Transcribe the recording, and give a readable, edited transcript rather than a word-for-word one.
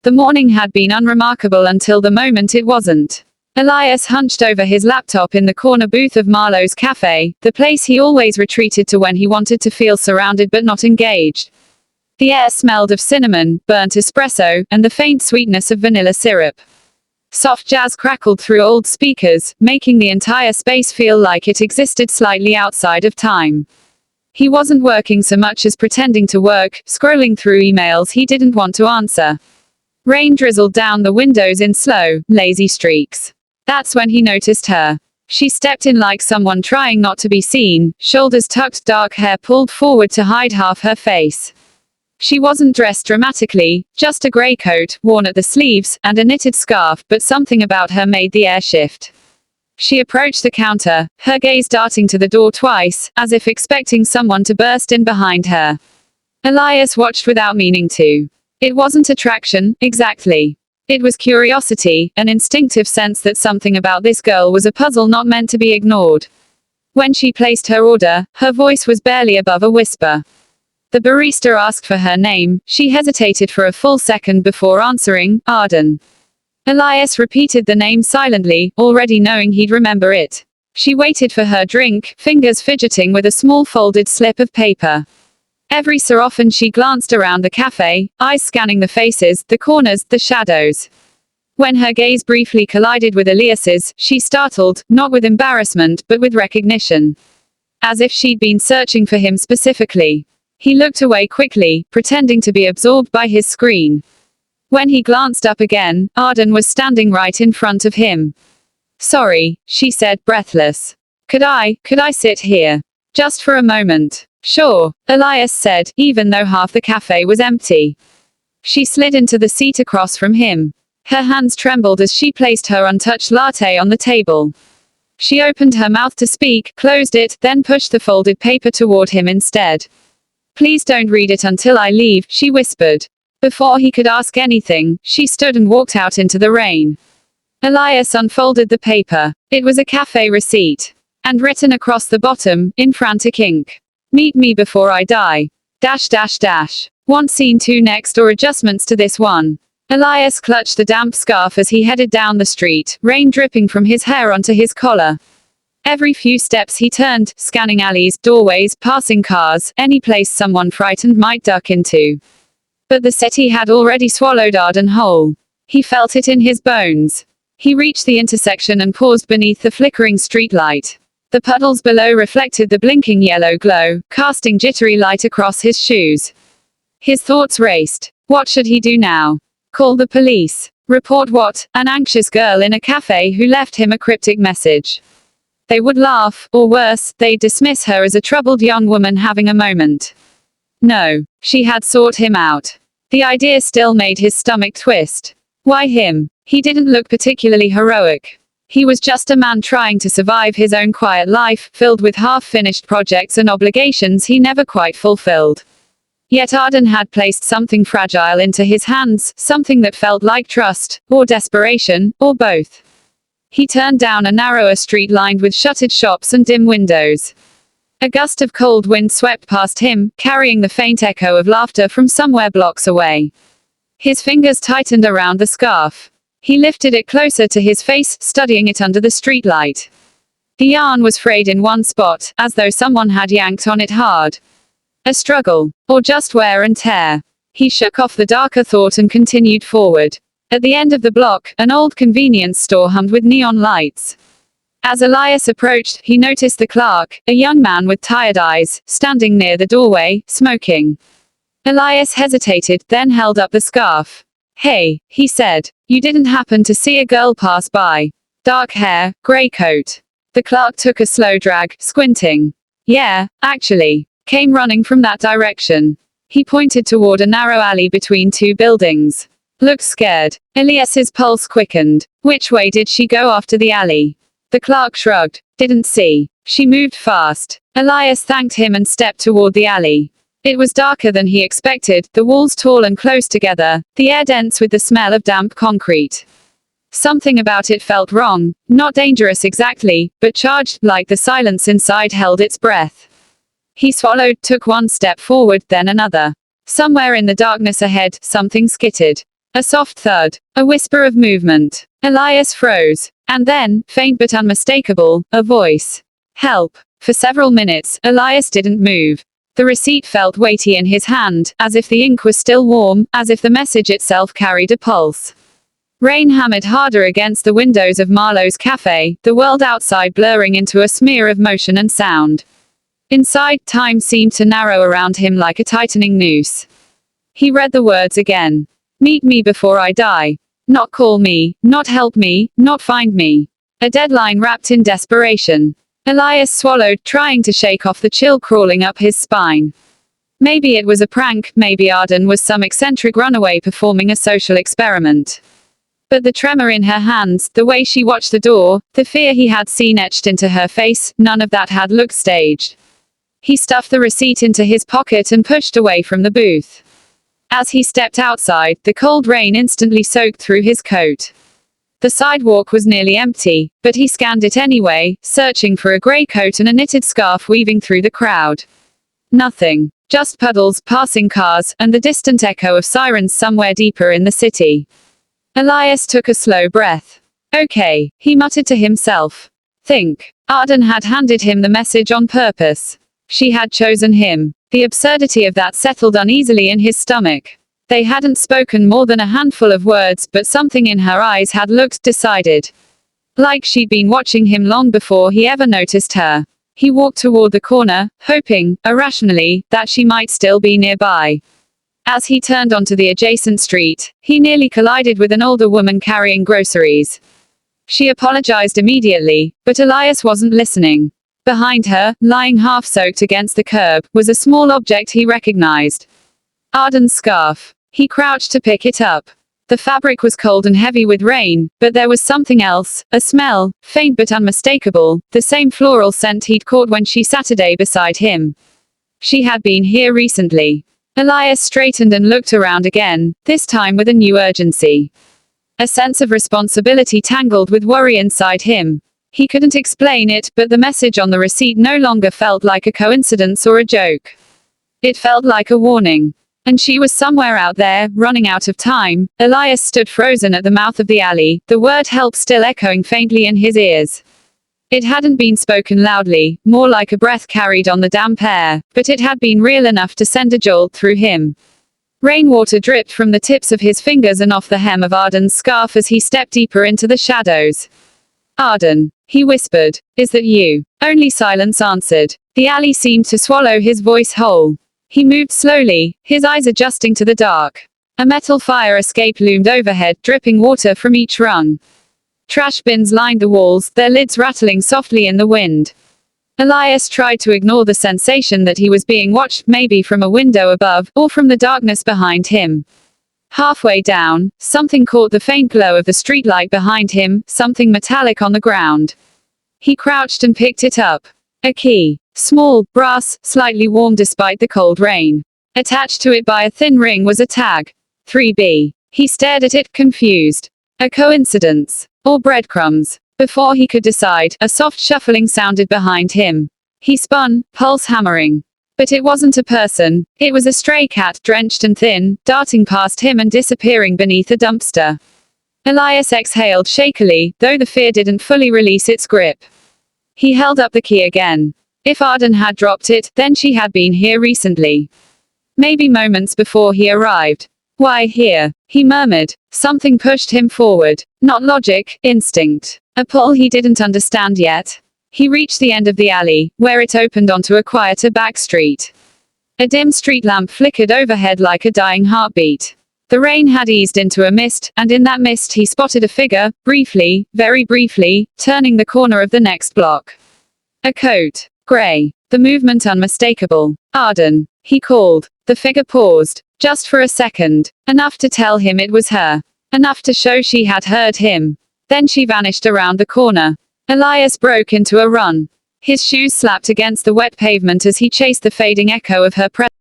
The morning had been unremarkable until the moment it wasn't. Elias hunched over his laptop in the corner booth of Marlowe's cafe, the place he always retreated to when he wanted to feel surrounded but not engaged. The air smelled of cinnamon, burnt espresso, and the faint sweetness of vanilla syrup. Soft jazz crackled through old speakers, making the entire space feel like it existed slightly outside of time. He wasn't working so much as pretending to work, scrolling through emails he didn't want to answer. Rain drizzled down the windows in slow, lazy streaks. That's when he noticed her. She stepped in like someone trying not to be seen, shoulders tucked, dark hair pulled forward to hide half her face. She wasn't dressed dramatically, just a grey coat, worn at the sleeves, and a knitted scarf, but something about her made the air shift. She approached the counter, her gaze darting to the door twice, as if expecting someone to burst in behind her. Elias watched without meaning to. It wasn't attraction, exactly. It was curiosity, an instinctive sense that something about this girl was a puzzle not meant to be ignored. When she placed her order, her voice was barely above a whisper. The barista asked for her name. She hesitated for a full second before answering, Arden. Elias repeated the name silently, already knowing he'd remember it. She waited for her drink, fingers fidgeting with a small folded slip of paper. Every so often she glanced around the cafe, eyes scanning the faces, the corners, the shadows. When her gaze briefly collided with Elias's, she startled, not with embarrassment, but with recognition. As if she'd been searching for him specifically. He looked away quickly, pretending to be absorbed by his screen. When he glanced up again, Arden was standing right in front of him. Sorry, she said, breathless. Could I sit here? Just for a moment. Sure, Elias said, even though half the cafe was empty. She slid into the seat across from him. Her hands trembled as she placed her untouched latte on the table. She opened her mouth to speak, closed it, then pushed the folded paper toward him instead. Please don't read it until I leave, she whispered. Before he could ask anything, she stood and walked out into the rain. Elias unfolded the paper. It was a cafe receipt. And written across the bottom, in frantic ink. Meet me before I die. .. Want scene 2 next or adjustments to this one? Elias clutched the damp scarf as he headed down the street, rain dripping from his hair onto his collar. Every few steps he turned, scanning alleys, doorways, passing cars, any place someone frightened might duck into. But the city had already swallowed Arden whole. He felt it in his bones. He reached the intersection and paused beneath the flickering streetlight. The puddles below reflected the blinking yellow glow, casting jittery light across his shoes. His thoughts raced. What should he do now? Call the police. Report what? An anxious girl in a cafe who left him a cryptic message. They would laugh, or worse, they'd dismiss her as a troubled young woman having a moment. No. She had sought him out. The idea still made his stomach twist. Why him? He didn't look particularly heroic. He was just a man trying to survive his own quiet life, filled with half-finished projects and obligations he never quite fulfilled. Yet Arden had placed something fragile into his hands, something that felt like trust, or desperation, or both. He turned down a narrower street lined with shuttered shops and dim windows. A gust of cold wind swept past him, carrying the faint echo of laughter from somewhere blocks away. His fingers tightened around the scarf. He lifted it closer to his face, studying it under the streetlight. The yarn was frayed in one spot, as though someone had yanked on it hard. A struggle. Or just wear and tear. He shook off the darker thought and continued forward. At the end of the block, an old convenience store hummed with neon lights. As Elias approached, he noticed the clerk, a young man with tired eyes, standing near the doorway, smoking. Elias hesitated, then held up the scarf. Hey, he said. You didn't happen to see a girl pass by? Dark hair, grey coat. The clerk took a slow drag, squinting. Yeah, actually. Came running from that direction. He pointed toward a narrow alley between two buildings. Looked scared. Elias's pulse quickened. Which way did she go after the alley? The clerk shrugged. Didn't see. She moved fast. Elias thanked him and stepped toward the alley. It was darker than he expected, the walls tall and close together, the air dense with the smell of damp concrete. Something about it felt wrong, not dangerous exactly, but charged, like the silence inside held its breath. He swallowed, took one step forward, then another. Somewhere in the darkness ahead, something skittered. A soft thud. A whisper of movement. Elias froze. And then, faint but unmistakable, a voice. Help. For several minutes, Elias didn't move. The receipt felt weighty in his hand, as if the ink was still warm, as if the message itself carried a pulse. Rain hammered harder against the windows of Marlowe's cafe, the world outside blurring into a smear of motion and sound. Inside, time seemed to narrow around him like a tightening noose. He read the words again. Meet me before I die. Not call me, not help me, not find me. A deadline wrapped in desperation. Elias swallowed, trying to shake off the chill crawling up his spine. Maybe it was a prank, maybe Arden was some eccentric runaway performing a social experiment. But the tremor in her hands, the way she watched the door, the fear he had seen etched into her face, none of that had looked staged. He stuffed the receipt into his pocket and pushed away from the booth. As he stepped outside, the cold rain instantly soaked through his coat. The sidewalk was nearly empty, but he scanned it anyway, searching for a grey coat and a knitted scarf weaving through the crowd. Nothing. Just puddles, passing cars, and the distant echo of sirens somewhere deeper in the city. Elias took a slow breath. Okay, he muttered to himself. Think. Arden had handed him the message on purpose. She had chosen him. The absurdity of that settled uneasily in his stomach. They hadn't spoken more than a handful of words, but something in her eyes had looked decided. Like she'd been watching him long before he ever noticed her. He walked toward the corner, hoping, irrationally, that she might still be nearby. As he turned onto the adjacent street, he nearly collided with an older woman carrying groceries. She apologized immediately, but Elias wasn't listening. Behind her, lying half-soaked against the curb, was a small object he recognized. Arden's scarf. He crouched to pick it up. The fabric was cold and heavy with rain, but there was something else, a smell, faint but unmistakable, the same floral scent he'd caught when she Saturday beside him. She had been here recently. Elias straightened and looked around again, this time with a new urgency. A sense of responsibility tangled with worry inside him. He couldn't explain it, but the message on the receipt no longer felt like a coincidence or a joke. It felt like a warning. And she was somewhere out there, running out of time. Elias stood frozen at the mouth of the alley, the word help still echoing faintly in his ears. It hadn't been spoken loudly, more like a breath carried on the damp air, but it had been real enough to send a jolt through him. Rainwater dripped from the tips of his fingers and off the hem of Arden's scarf as he stepped deeper into the shadows. Arden, he whispered, is that you? Only silence answered. The alley seemed to swallow his voice whole. He moved slowly, his eyes adjusting to the dark. A metal fire escape loomed overhead, dripping water from each rung. Trash bins lined the walls, their lids rattling softly in the wind. Elias tried to ignore the sensation that he was being watched, maybe from a window above, or from the darkness behind him. Halfway down, something caught the faint glow of the streetlight behind him, something metallic on the ground. He crouched and picked it up. A key. Small, brass, slightly warm despite the cold rain. Attached to it by a thin ring was a tag. 3B. He stared at it, confused. A coincidence. Or breadcrumbs. Before he could decide, a soft shuffling sounded behind him. He spun, pulse hammering. But it wasn't a person. It was a stray cat, drenched and thin, darting past him and disappearing beneath a dumpster. Elias exhaled shakily, though the fear didn't fully release its grip. He held up the key again. If Arden had dropped it, then she had been here recently. Maybe moments before he arrived. Why here? He murmured. Something pushed him forward. Not logic, instinct. A pull he didn't understand yet. He reached the end of the alley, where it opened onto a quieter back street. A dim street lamp flickered overhead like a dying heartbeat. The rain had eased into a mist, and in that mist he spotted a figure, briefly, very briefly, turning the corner of the next block. A coat. Grey. The movement unmistakable. Arden. He called. The figure paused. Just for a second. Enough to tell him it was her. Enough to show she had heard him. Then she vanished around the corner. Elias broke into a run. His shoes slapped against the wet pavement as he chased the fading echo of her presence.